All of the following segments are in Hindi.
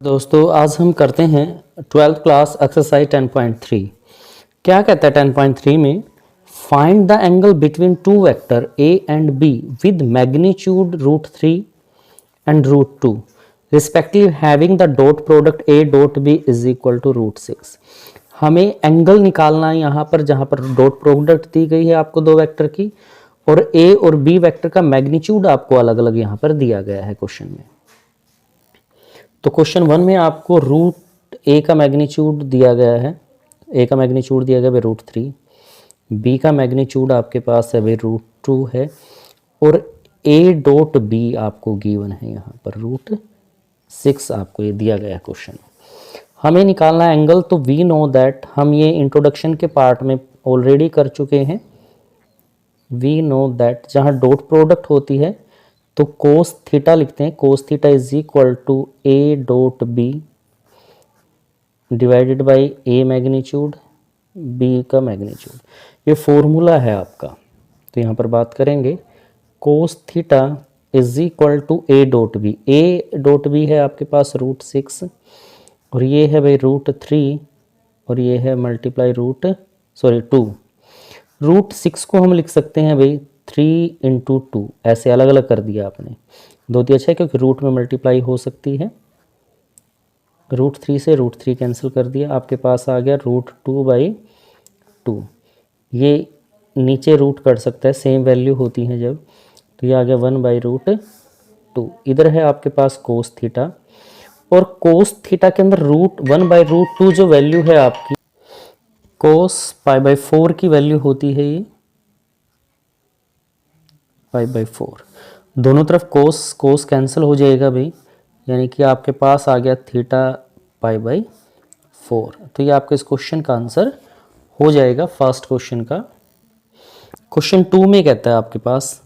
दोस्तों आज हम करते हैं 12th क्लास एक्सरसाइज 10.3। क्या कहता है 10.3 में? Find the angle between two vector a and b with magnitude √3 and √2 respective having the dot product a dot b is equal to √6। हमें एंगल निकालना है यहाँ पर, जहाँ पर डॉट प्रोडक्ट दी गई है आपको दो वेक्टर की, और a और b वेक्टर का मैग्नीट्यूड आपको अलग अलग यहाँ पर दिया गया है क्वेश्चन में। तो क्वेश्चन 1 में आपको √a का मैग्नीट्यूड दिया गया है, a का मैग्नीट्यूड दिया गया है √3, b का मैग्नीट्यूड आपके पास है √2 है, और a डॉट b आपको गिवन है यहाँ पर √6 आपको ये दिया गया है क्वेश्चन। हमें निकालना है एंगल, तो वी नो दैट, हम ये इंट्रोडक्शन के पार्ट में ऑलरेडी कर चुके हैं। वी नो दैट जहाँ डॉट प्रोडक्ट होती है तो कोस थीटा लिखते हैं, cos theta is equal to a dot b divided by a magnitude b का मैग्नीट्यूड। ये फॉर्मूला है आपका, तो यहाँ पर बात करेंगे cos theta is equal to a dot b। a dot b है आपके पास √6, और ये है भाई √3, और ये है मल्टीप्लाई 2। √6 को हम लिख सकते हैं भाई 3 इंटू 2, ऐसे अलग अलग कर दिया आपने, दो तो अच्छा है क्योंकि रूट में मल्टीप्लाई हो सकती है। √3 से √3 कैंसिल कर दिया, आपके पास आ गया √2/2। ये नीचे रूट कर सकता है, सेम वैल्यू होती है जब, तो ये आ गया 1/√2। इधर है आपके पास कोस थीटा, और कोस थीटा के अंदर √1/√2 जो वैल्यू है आपकी, कोस π/4 की वैल्यू होती है ये π/4। दोनों तरफ कोस कैंसिल हो जाएगा भाई, यानी कि आपके पास आ गया थीटा π/4। तो ये आपके इस क्वेश्चन का आंसर हो जाएगा फर्स्ट क्वेश्चन का। क्वेश्चन 2 में कहता है आपके पास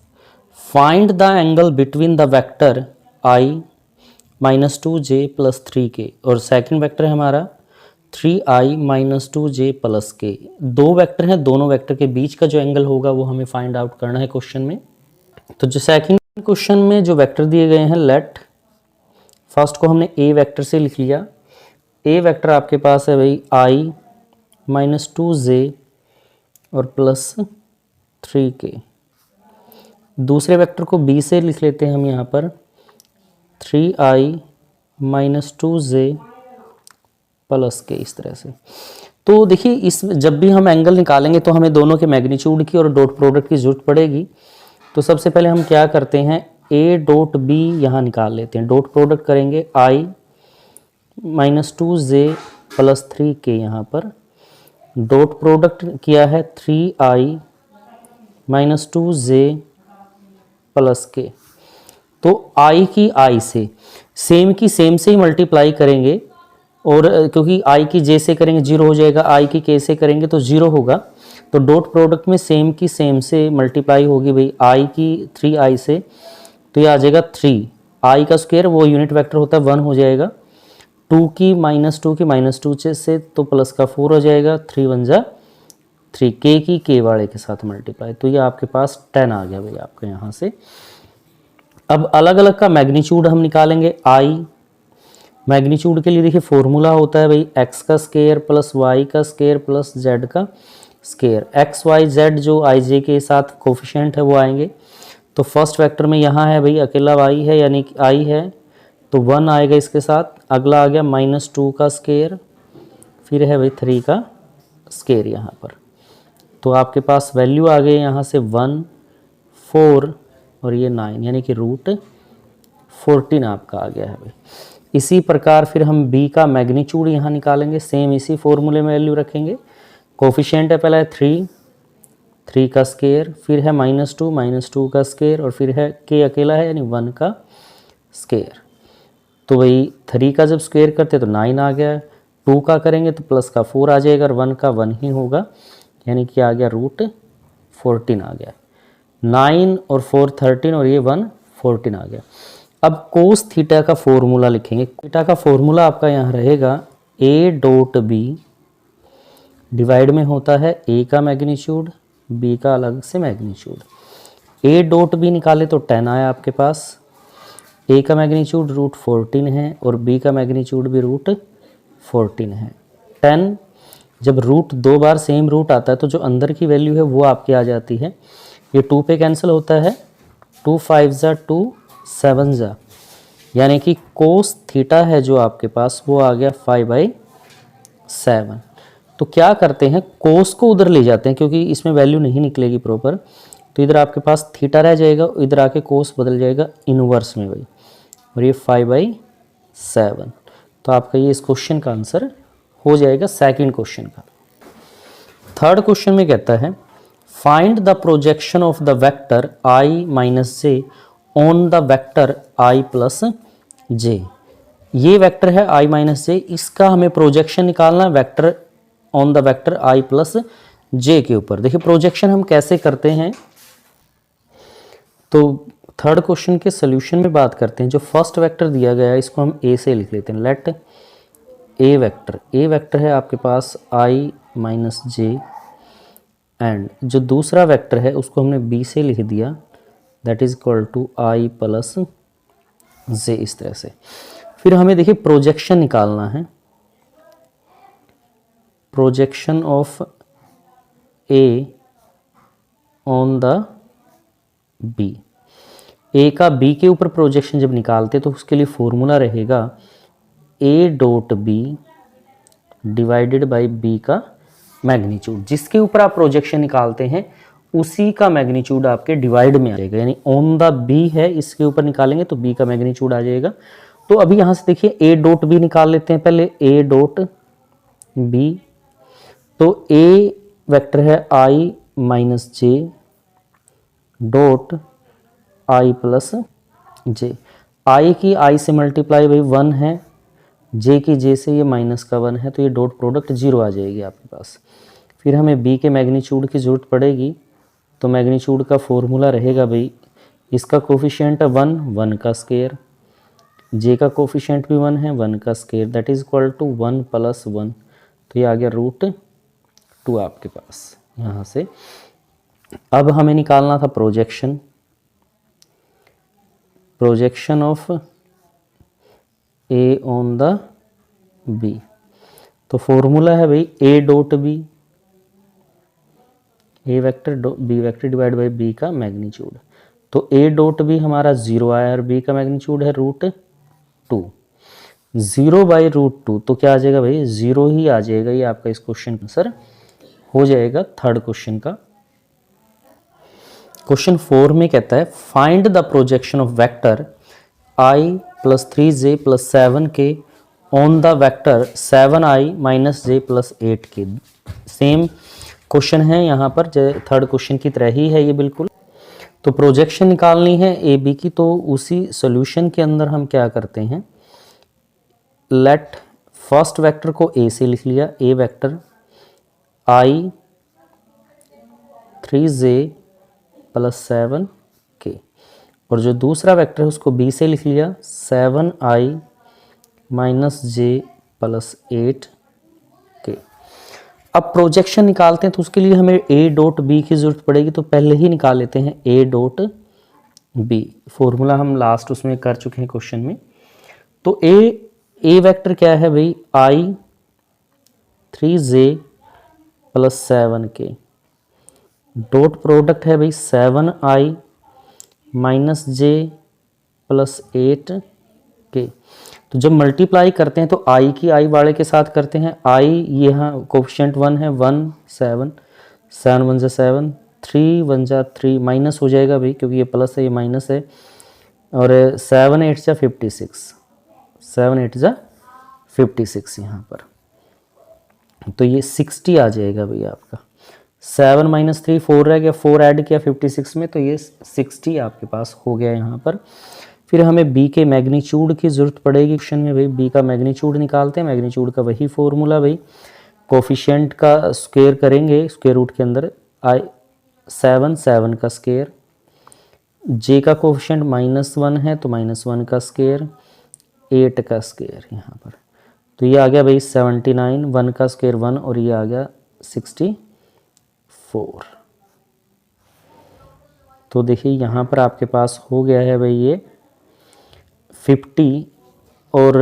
find the angle between the vector i -2j + 3k, और सेकंड वेक्टर है हमारा 3i - 2j + k। दो वेक्टर हैं, दोनों वेक्टर के बीच का जो एंगल होगा वो हमें फाइंड आउट करना है क्वेश्चन में। तो जो सेकंड क्वेश्चन में जो वेक्टर दिए गए हैं, लेट फर्स्ट को हमने a वेक्टर से लिख लिया। a वेक्टर आपके पास है भाई i -2j और +3k। दूसरे वेक्टर को b से लिख लेते हैं हम यहाँ पर 3i - 2j + k, इस तरह से। तो देखिए इस जब भी हम एंगल निकालेंगे तो हमें दोनों के मैग्नीट्यूड की और डॉट प्रोडक्ट की जरूरत पड़ेगी। तो सबसे पहले हम क्या करते हैं, a डॉट b यहाँ निकाल लेते हैं, डॉट प्रोडक्ट करेंगे i -2j + 3k। यहाँ पर डॉट प्रोडक्ट किया है 3i - 2j + k। तो i की i से सेम की सेम से ही मल्टीप्लाई करेंगे, और क्योंकि i की j से करेंगे 0 हो जाएगा, i की k से करेंगे तो 0 होगा। तो डॉट प्रोडक्ट में सेम की सेम से मल्टीप्लाई होगी भाई i की 3i से, तो ये आ जाएगा 3। i का स्क्वायर वो यूनिट वेक्टर होता है 1 हो जाएगा, 2 की -2 की -2 से तो प्लस का 4 हो जाएगा, 3 1 जा 3, k की k वाले के साथ मल्टीप्लाई, तो ये आपके पास 10 आ गया भाई आपका यहाँ से। अब अलग अलग का मैग्नीट्यूड हम निकालेंगे। i मैग्नीट्यूड के लिए देखिए फॉर्मूला होता है भाई x का स्क्वायर प्लस y का स्क्वायर प्लस z का स्क्वायर। x y z जो i j के साथ कोफिशिएंट है वो आएंगे। तो फर्स्ट वेक्टर में यहाँ है भाई अकेला y है, यानी कि i है, तो 1 आएगा इसके साथ। अगला आ गया -2 का स्क्वायर, फिर है भाई 3 का स्क्वायर यहाँ पर। तो आपके पास वैल्यू आ गई यहाँ से 1 4 और ये 9, यानी कि √14 आपका आ गया है भाई। इसी प्रकार फिर हम b का मैग्नीट्यूड यहाँ निकालेंगे, सेम इसी फॉर्मूले में वैल्यू रखेंगे। कोफिशिएंट है पहला है 3 का स्क्वायर, फिर है -2 का स्क्वायर, और फिर है k अकेला है यानी 1 का स्क्वायर। तो वही 3 का जब स्क्वायर करते तो 9 आ गया, 2 का करेंगे तो प्लस का 4 आ जाएगा, और 1 का 1 ही होगा, यानी कि आ गया √14 आ गया। 9 और 4 13, और ये 1 14 आ गया। अब कोस थीटा का फॉर्मूला लिखेंगे। थीटा का फॉर्मूला आपका यहाँ रहेगा a डॉट b डिवाइड में होता है a का मैग्नीट्यूड, b का अलग से मैग्नीट्यूड। a डॉट b निकाले तो 10 आया आपके पास, ए का मैग्नीट्यूड √14 है और बी का मैग्नीट्यूड भी √14 है। 10 जब रूट 2 बार सेम रूट आता है तो जो अंदर की वैल्यू है वो आपकी आ जाती है। ये 2 पे कैंसिल होता है, 2 5 ज़ा 2 7 ज़ा, यानी कि कोस थीटा है जो आपके पास वो आ गया 5/7। तो क्या करते हैं, कोस को उधर ले जाते हैं क्योंकि इसमें वैल्यू नहीं निकलेगी प्रॉपर, तो इधर आपके पास थीटा रह जाएगा, इधर आके कोस बदल जाएगा इनवर्स में भाई, और ये 5/7। तो आपका ये इस क्वेश्चन का आंसर हो जाएगा सेकंड क्वेश्चन का। थर्ड क्वेश्चन में कहता है find the projection of the vector i minus j on the vector i plus j. ये वेक्टर है i माइनस जे, इसका हमें प्रोजेक्शन निकालना है vector on the vector i plus j के ऊपर। देखिए प्रोजेक्शन हम कैसे करते हैं, तो थर्ड क्वेश्चन के सोल्यूशन में बात करते हैं। जो फर्स्ट वेक्टर दिया गया है इसको हम a से लिख लेते हैं, लेट ए वेक्टर है आपके पास i माइनस जे, एंड जो दूसरा वेक्टर है उसको हमने b से लिख दिया, that is equal to i plus j, इस तरह से। फिर हमें देखिए प्रोजेक्शन निकालना है, projection of a on the b। a का b के ऊपर प्रोजेक्शन जब निकालते तो उसके लिए फॉर्मूला रहेगा a dot b divided by b का मैग्नीट्यूड। जिसके ऊपर आप प्रोजेक्शन निकालते हैं उसी का मैग्नीट्यूड आपके डिवाइड में आ जाएगा, यानी ऑन द b है, इसके ऊपर निकालेंगे तो b का मैग्नीट्यूड आ जाएगा। तो अभी यहाँ से देखिए a डॉट b निकाल लेते हैं पहले, a डॉट b। तो a वेक्टर है i minus J dot i plus J. i की i से मल्टीप्लाई भाई 1 है, j की j से ये माइनस का 1 है, तो ये डॉट प्रोडक्ट 0 आ जाएगी आपके पास। फिर हमें b के मैग्नीट्यूड की ज़रूरत पड़ेगी, तो मैग्नीट्यूड का फॉर्मूला रहेगा भाई, इसका कोफिशिएंट है 1, 1 का स्क्वायर, j का कोफिशिएंट भी 1 है, 1 का square, that is equal to 1 plus 1। तो ये आ गया √2 आपके पास यहाँ से। अब हमें निकालना था projection of a on the b। तो फॉर्मूला है भाई a dot b, a vector b vector divide by b का मैग्नीट्यूड। तो a डॉट b हमारा 0 आया और b का मैग्नीट्यूड है √2, 0 बाई √2, तो क्या आ जाएगा भाई 0 ही आ जाएगा। ये आपका इस क्वेश्चन का आंसर हो जाएगा थर्ड क्वेश्चन का। क्वेश्चन 4 में कहता है find the projection of vector i plus 3j plus 7k on the vector 7i minus j plus 8k। Same question है यहाँ पर, थर्ड क्वेश्चन की तरह ही है ये बिल्कुल। तो प्रोजेक्शन निकालनी है ए बी की, तो उसी सॉल्यूशन के अंदर हम क्या करते हैं, लेट फर्स्ट वेक्टर को a से लिख लिया, a vector i 3j plus 7k, और जो दूसरा वेक्टर है उसको b से लिख लिया 7i minus j plus 8k। अब प्रोजेक्शन निकालते हैं तो उसके लिए हमें a डॉट b की ज़रूरत पड़ेगी, तो पहले ही निकाल लेते हैं a डॉट b। फॉर्मूला हम लास्ट उसमें कर चुके हैं क्वेश्चन में। तो a वेक्टर क्या है भाई, i 3j plus 7k, dot product है भाई 7i minus j plus 8k। तो जब मल्टीप्लाई करते हैं तो i की i वाले के साथ करते हैं, i यहाँ कोफिशिएंट 1 है, 1 7 7 1 7 3 1 3, माइनस हो जाएगा भाई क्योंकि ये प्लस है ये माइनस है, और 7 8 56, 7 8 56 यहाँ पर, तो ये 60 आ जाएगा भाई आपका। 7 माइनस 3 4 रह गया, 4 ऐड किया 56 में, तो ये 60 आपके पास हो गया यहाँ पर। फिर हमें b के मैग्नीट्यूड की ज़रूरत पड़ेगी क्वेश्चन में भाई, b का मैग्नीट्यूड निकालते हैं। मैग्नीट्यूड का वही फॉर्मूला भाई, कोफिशिएंट का स्क्वायर करेंगे स्क्वायर रूट के अंदर, 7 का स्क्वायर, j का कोफिशिएंट -1 है तो -1 का स्क्वायर, 8 का स्क्वायर यहाँ पर, तो ये आ गया भाई 79, 1 का स्क्वायर 1, और ये आ गया 64। तो देखिए यहाँ पर आपके पास हो गया है भाई ये 50 और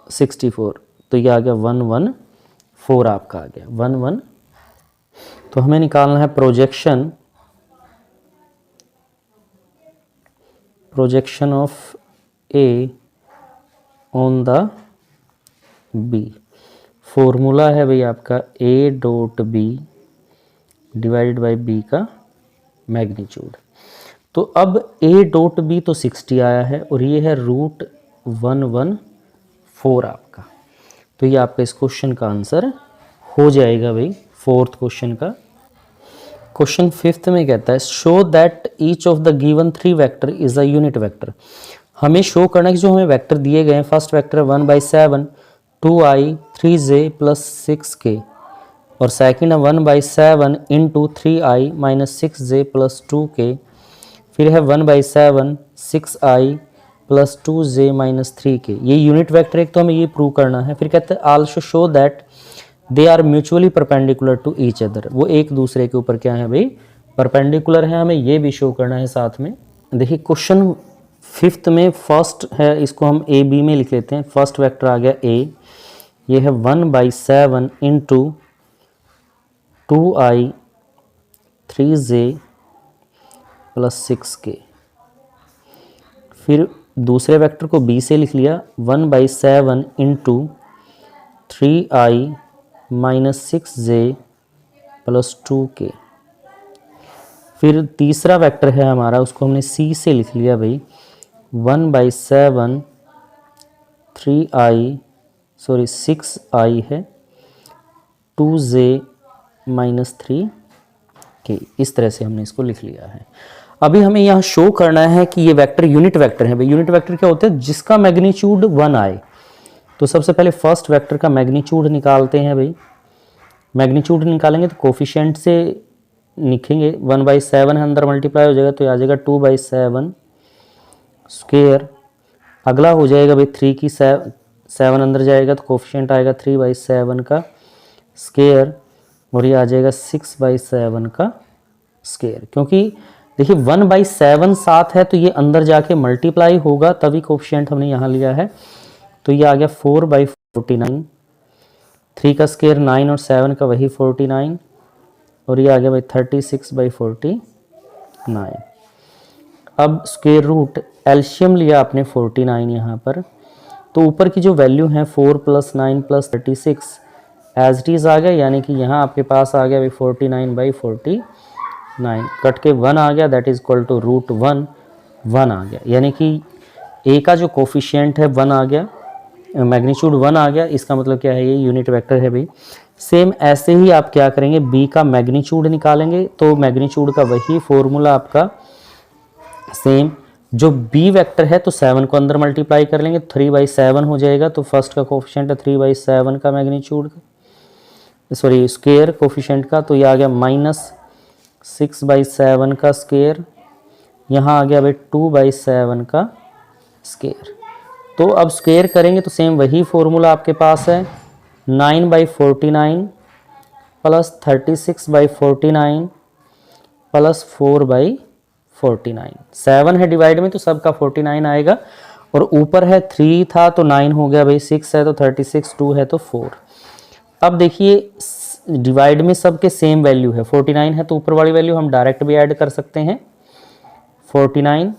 64, तो ये आ गया 114 आपका आ गया 11। तो हमें निकालना है projection of A on the B. Formula है भाई आपका A dot B divided by B का मैग्नीट्यूड। तो अब ए डॉट बी तो 60 आया है और ये है √114 आपका। तो ये आपका इस क्वेश्चन का आंसर हो जाएगा भाई, फोर्थ क्वेश्चन का। क्वेश्चन फिफ्थ में कहता है show that each of the given 3 vector is a unit vector. हमें शो करना है कि जो हमें वेक्टर दिए गए हैं, first vector 1/7 2i 3j + 6k और सेकेंड है 1/7 × 3i - 6j + 2k, फिर है 1/7 6i + 2j - 3k। ये यूनिट वेक्टर एक, तो हमें ये प्रूव करना है। फिर कहते हैं also show that they are mutually perpendicular to each other. वो एक दूसरे के ऊपर क्या है भाई, परपेंडिकुलर है। हमें ये भी शो करना है साथ में। देखिए क्वेश्चन फिफ्थ में फर्स्ट है, इसको हम ए बी में लिख लेते हैं। फर्स्ट वेक्टर आ गया ए, ये है 1/7 × 2i 3j + 6k। फिर दूसरे वेक्टर को बी से लिख लिया 1/7 × 3i - 6j + 2k। फिर तीसरा वेक्टर है हमारा, उसको हमने सी से लिख लिया भाई 1/7 6i है 2j - 3k। इस तरह से हमने इसको लिख लिया है। अभी हमें यहाँ शो करना है कि ये वेक्टर यूनिट वेक्टर है भाई। यूनिट वेक्टर क्या होते हैं, जिसका मैग्नीट्यूड 1 आए। तो सबसे पहले फर्स्ट वेक्टर का मैग्नीट्यूड निकालते हैं भाई। मैग्नीट्यूड निकालेंगे तो कोफिशिएंट से लिखेंगे, 1/7 है, अंदर मल्टीप्लाई हो जाएगा तो आ जाएगा 2/7 स्क्वायर। अगला हो जाएगा भाई 3 की 7 अंदर जाएगा तो कोफिशिएंट आएगा 3/7 का स्क्वायर और ये आ जाएगा 6/7 का स्क्वायर। क्योंकि देखिए 1/7 7 है तो ये अंदर जाके मल्टीप्लाई होगा, तभी कोफिशिएंट हमने यहाँ लिया है। तो ये आ गया 4/49, 3 का स्क्वायर 9 और 7 का वही 49 और ये आ गया भाई 36/49। अब स्क्वायर रूट एलसीएम लिया आपने 49 यहाँ पर, तो ऊपर की जो वैल्यू है 4 + 9 + 36 एज इट इज़ आ गया, यानी कि यहाँ आपके पास आ गया भाई 49/49 कट के 1 आ गया, दैट इज इक्वल टू √1 1 आ गया। यानी कि ए का जो कोफिशिएंट है 1 आ गया, मैग्नीट्यूड 1 आ गया। इसका मतलब क्या है, ये यूनिट वेक्टर है भाई। सेम ऐसे ही आप क्या करेंगे, बी का मैग्नीट्यूड निकालेंगे। तो मैग्नीट्यूड का वही फॉर्मूला आपका सेम, जो बी वेक्टर है तो 7 को अंदर मल्टीप्लाई कर लेंगे, 3/7 हो जाएगा। तो फर्स्ट का कोफिशिएंट है 3/7 का मैग्नीट्यूड, सॉरी स्क्वायर कोफिशिएंट का, तो ये आ गया -6/7 का स्क्वायर। यहाँ आ गया भाई 2/7 का स्क्वायर। तो अब स्क्वायर करेंगे तो सेम वही फॉर्मूला आपके पास है, 9/49 + 36/49 + 4/49। 7 है डिवाइड में तो सबका 49 आएगा और ऊपर है 3 था तो 9 हो गया भाई, 6 है तो 36, 2 है तो 4। अब देखिए डिवाइड में सबके सेम वैल्यू है, 49 है तो ऊपर वाली वैल्यू हम डायरेक्ट भी ऐड कर सकते हैं। 49,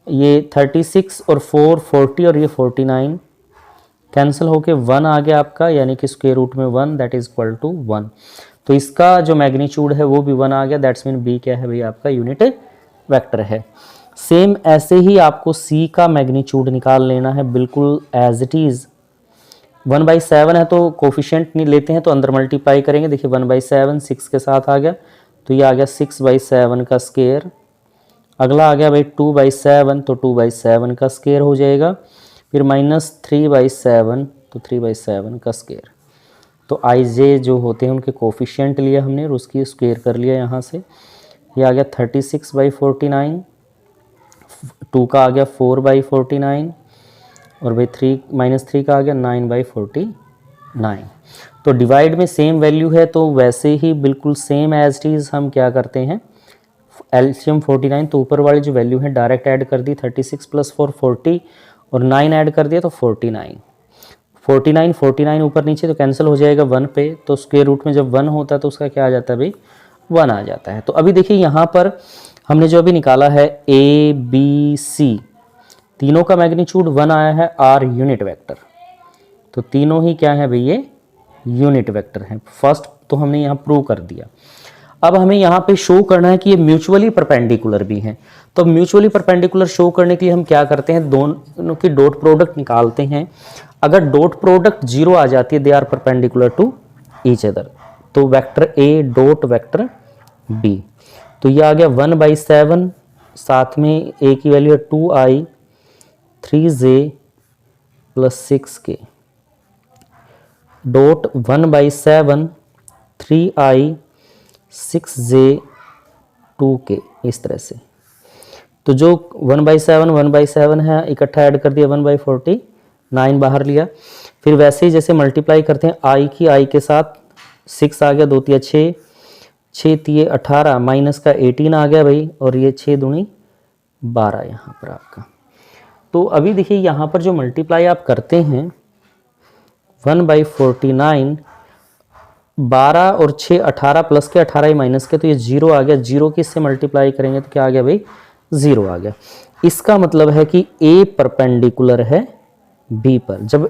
ये 36 और 4 40 और ये 49 कैंसिल होके 1 आ गया आपका, यानी कि स्क्वायर रूट में 1 दैट इज इक्वल टू 1। तो इसका जो मैग्नीट्यूड है वो भी 1 आ गया, दैट्स मीन बी क्या है भाई आपका यूनिट वेक्टर है। सेम ऐसे ही आपको सी का मैग्नीट्यूड निकाल लेना है, बिल्कुल एज इट इज। 1/7 है तो कोफिशिएंट नहीं लेते हैं तो अंदर मल्टीप्लाई करेंगे। देखिए 1/7 6 के साथ आ गया तो ये आ गया 6/7 का स्क्वायर। अगला आ गया भाई 2/7 तो 2/7 का स्क्वायर हो जाएगा। फिर -3/7 तो 3/7 का स्क्वायर। तो आई जे जो होते हैं उनके कोफिशिएंट लिया हमने और उसकी स्क्वायर कर लिया यहाँ से। ये आ गया 36/49, 2 का आ गया 4/49 और भाई -3 का आ गया 9/49। तो डिवाइड में सेम वैल्यू है तो वैसे ही बिल्कुल सेम एज इट इज़ हम क्या करते हैं, एलसीएम 49, तो ऊपर वाली जो वैल्यू है डायरेक्ट ऐड कर दी, 36 + 4 40 और 9 ऐड कर दिया तो 49। 49 ऊपर नीचे तो कैंसिल हो जाएगा 1 पे, तो स्क्वायर रूट में जब 1 होता है तो उसका क्या आ जाता है भाई, 1 आ जाता है। तो अभी देखिए यहाँ पर हमने जो अभी निकाला है ए बी सी, तीनों का मैग्नीट्यूड 1 आया है, आर यूनिट वेक्टर, तो तीनों ही क्या है भाई, ये यूनिट वेक्टर है। फर्स्ट तो हमने यहाँ प्रूव कर दिया। अब हमें यहाँ पे शो करना है कि ये म्यूचुअली परपेंडिकुलर भी हैं। तो म्यूचुअली परपेंडिकुलर शो करने के लिए हम क्या करते हैं, दोनों की डॉट प्रोडक्ट निकालते हैं। अगर डॉट प्रोडक्ट 0 आ जाती है, they are perpendicular to each other, तो vector a dot vector b, तो ये आ गया 1/7, साथ में ए की वैल्यू है 2i 3j + 6k dot 1/7 3i 6j 2k, इस तरह से। तो जो 1/7 है इकट्ठा ऐड कर दिया, 1/40, 9 बाहर लिया। फिर वैसे ही जैसे मल्टीप्लाई करते हैं i की i के साथ, 6 आ गया, 2 तिया 6, 6 तिये 18, माइनस का 18 आ गया भाई, और ये 6 दूनी 12 यहाँ पर आपका। तो अभी देखिए यहाँ पर जो मल्टीप्लाई आप करते हैं 1/49, 12 और 6 18 प्लस के 18 ही माइनस के, तो ये 0 आ गया। 0 किससे मल्टीप्लाई करेंगे तो क्या आ गया भाई, 0 आ गया। इसका मतलब है कि A परपेंडिकुलर है B पर। जब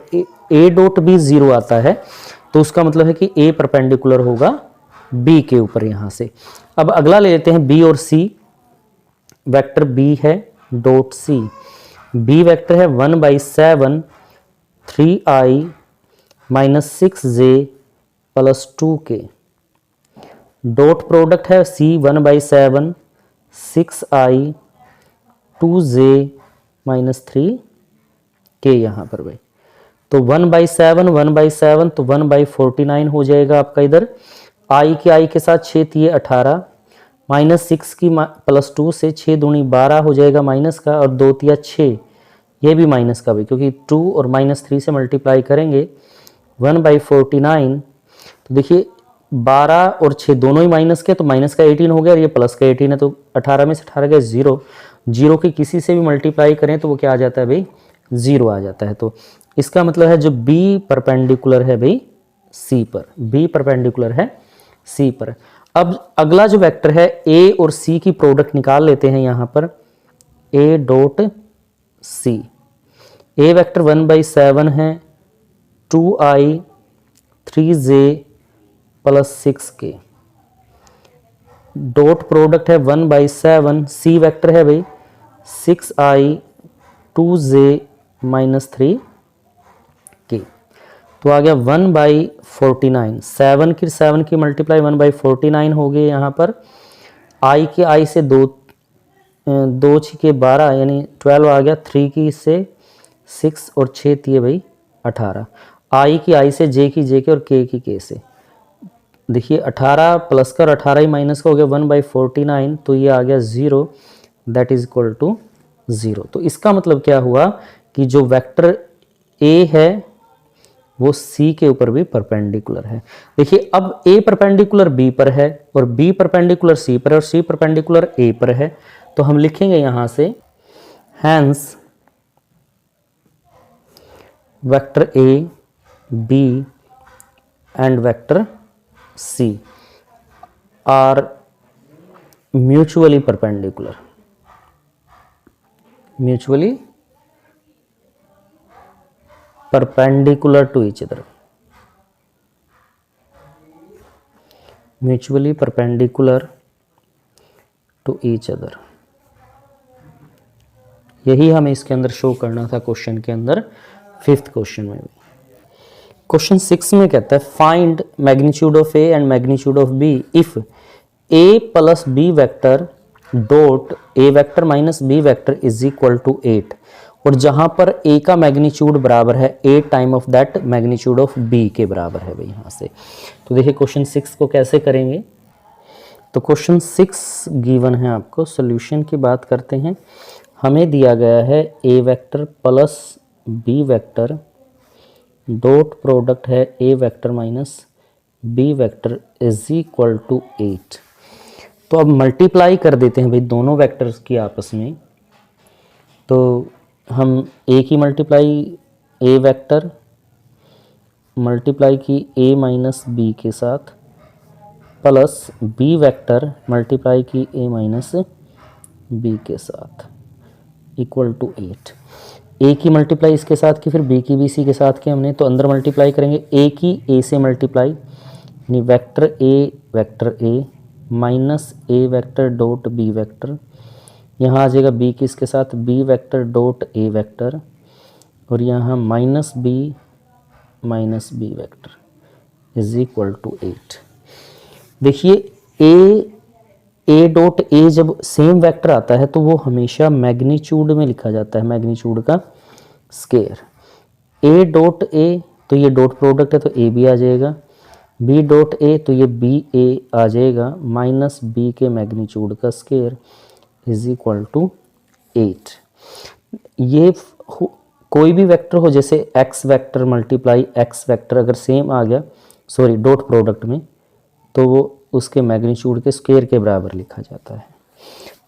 A डॉट B 0 आता है तो उसका मतलब है कि A परपेंडिकुलर होगा B के ऊपर यहाँ से। अब अगला ले लेते हैं B और C। वेक्टर B है डॉट C, B वेक्टर है 1/7 3i - 6j + 2k, dot product है C 1/7 6i 2j - 3k यहाँ पर भाई। तो 1/7 1/7 तो 1/49 हो जाएगा आपका। इधर i की i के साथ 6 तिये 18, -6 की +2 से 6 दूनी 12 हो जाएगा माइनस का, और 2 तिया 6, ये भी माइनस का भाई, क्योंकि 2 और -3 से मल्टीप्लाई करेंगे 1/49। तो देखिए 12 और 6 दोनों ही माइनस के, तो माइनस का 18 हो गया और ये प्लस का 18 है, तो 18 में से 18 गया 0। 0 की किसी से भी मल्टीप्लाई करें तो वो क्या आ जाता है भाई, 0 आ जाता है। तो इसका मतलब है जो B परपेंडिकुलर है भाई C पर, B परपेंडिकुलर है C पर। अब अगला जो वेक्टर है A और C की प्रोडक्ट निकाल लेते हैं यहाँ पर, A dot C। A vector 1/7 है, 2i 3j + 6k, dot product है 1/7, C वेक्टर है भाई 6i 2j - 3k, तो आ गया 1/49। 7 की मल्टीप्लाई 1/49 हो गई यहाँ पर। i के i से 2 6 12 यानी 12 आ गया, 3 की से 6 और 6 तिये भाई 18, i की i से j की j के और k की k से। देखिए 18 प्लस कर 18 ही माइनस का हो गया 1/49, तो ये आ गया 0, दैट इज इक्वल टू 0। तो इसका मतलब क्या हुआ कि जो वेक्टर A है वो C के ऊपर भी परपेंडिकुलर है। देखिए अब A परपेंडिकुलर B पर है, और B परपेंडिकुलर C पर है, और C परपेंडिकुलर A पर है। तो हम लिखेंगे यहां से hence vector A B and vector C are mutually perpendicular, mutually perpendicular to each other, mutually perpendicular to each other। यही हमें इसके अंदर शो करना था क्वेश्चन के अंदर, 5th क्वेश्चन में भी। क्वेश्चन 6 में कहता है find magnitude of A and magnitude of B if a + b vector dot a vector - b vector is equal to 8, और जहां पर a का मैग्नीट्यूड बराबर है 8 time of that magnitude of b के बराबर है भाई यहाँ से। तो देखिए क्वेश्चन 6 को कैसे करेंगे। तो क्वेश्चन 6 गिवन है आपको, सॉल्यूशन की बात करते हैं। हमें दिया गया है a vector plus b vector dot product है a vector - b vector is equal to 8। तो अब मल्टीप्लाई कर देते हैं भाई दोनों वेक्टर्स की आपस में। तो हम ए की मल्टीप्लाई ए वेक्टर मल्टीप्लाई की ए माइनस बी के साथ प्लस बी वेक्टर मल्टीप्लाई की ए माइनस बी के साथ इक्वल टू 8। ए की मल्टीप्लाई इसके साथ की, फिर बी की भी इसी के साथ की हमने, तो अंदर मल्टीप्लाई करेंगे ए की ए से मल्टीप्लाई, यानी vector A minus A vector dot B vector, यहाँ आ जाएगा बी की इसके साथ B vector dot A vector, और यहाँ minus B vector is equal to 8। देखिए ए डॉट ए जब सेम वेक्टर आता है तो वो हमेशा मैग्नीट्यूड में लिखा जाता है, मैग्नीट्यूड का स्केयर। ए डॉट ए तो ये डॉट प्रोडक्ट है तो ए बी आ जाएगा, बी डॉट ए तो ये बी ए आ जाएगा, माइनस बी के मैग्नीट्यूड का स्केयर इज इक्वल टू 8। ये कोई भी वेक्टर हो, जैसे x vector multiply x vector अगर सेम आ गया, सॉरी डॉट प्रोडक्ट में, तो वो उसके मैग्नीट्यूड के स्क्वायर के बराबर लिखा जाता है।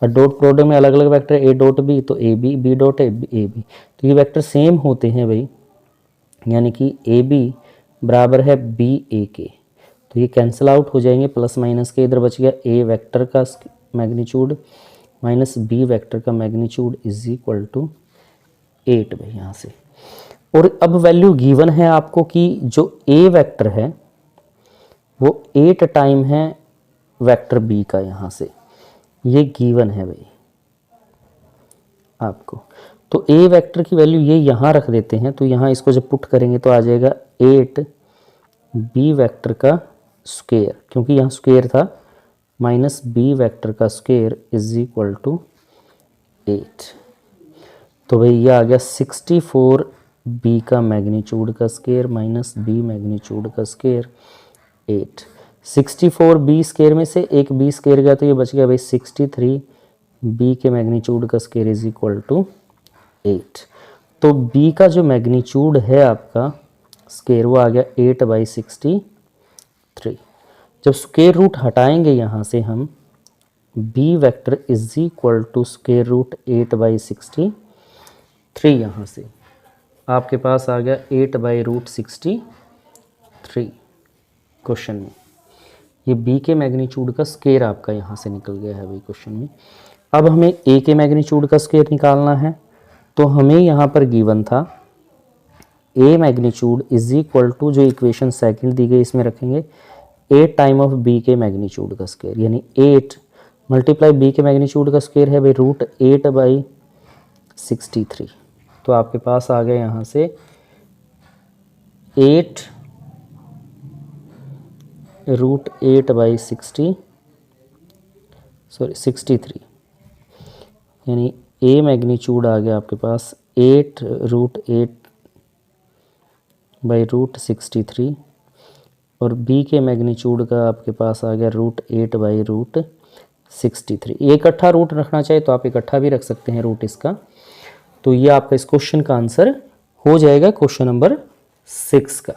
और डॉट प्रोडक्ट में अलग अलग वेक्टर ए डॉट बी तो A B, B dot A B, तो ये वेक्टर सेम होते हैं भाई, यानी कि ए बी बराबर है बी ए के, तो ये कैंसिल आउट हो जाएंगे, प्लस माइनस के इधर बच गया ए वेक्टर का मैग्नीट्यूड माइनस बी वेक्टर का मैग्नीट्यूड इज इक्वल टू 8 भाई यहाँ से। और अब वैल्यू गिवन है आपको कि जो ए वेक्टर है वो 8 टाइम है वेक्टर बी का, यहाँ से ये गिवन है भाई आपको। तो ए वेक्टर की वैल्यू ये यहाँ रख देते हैं, तो यहाँ इसको जब पुट करेंगे तो आ जाएगा 8 बी वेक्टर का स्क्वायर, क्योंकि यहाँ स्क्वायर था, माइनस बी वेक्टर का स्क्वायर इज इक्वल टू 8। तो भाई ये आ गया 64 बी का मैग्नीट्यूड का स्क्वायर माइनस बी मैग्नीट्यूड का स्क्वायर 8। 64 बी स्क्वायर में से एक बी स्क्वायर गया तो ये बच गया भाई 63 बी के मैग्नीट्यूड का स्क्वायर इज इक्वल टू 8। तो बी का जो मैग्नीट्यूड है आपका स्क्वायर वो आ गया 8/63। जब स्क्वायर रूट हटाएंगे यहाँ से हम, B vector is equal to square root 8/63, यहाँ से आपके पास आ गया 8/√63 क्वेश्चन में। ये बी के मैग्नीट्यूड का स्क्वायर आपका यहाँ से निकल गया है भाई क्वेश्चन में। अब हमें ए के मैग्नीट्यूड का स्क्वायर निकालना है, तो हमें यहाँ पर गिवन था ए मैग्नीट्यूड इज इक्वल टू, जो इक्वेशन सेकंड दी गई इसमें रखेंगे 8 टाइम ऑफ बी के मैग्नीट्यूड का स्क्वायर, यानी 8 मल्टीप्लाई बी के मैग्नीट्यूड का स्क्वायर है भाई √8/63। तो आपके पास आ गया यहाँ से 63, यानी ए मैग्नीट्यूड आ गया आपके पास 8√8/√63, और बी के मैग्नीट्यूड का आपके पास आ गया √8/√63। ये इकट्ठा रूट रखना चाहिए तो आप इकट्ठा भी रख सकते हैं रूट इसका। तो ये आपका इस क्वेश्चन का आंसर हो जाएगा क्वेश्चन नंबर 6 का।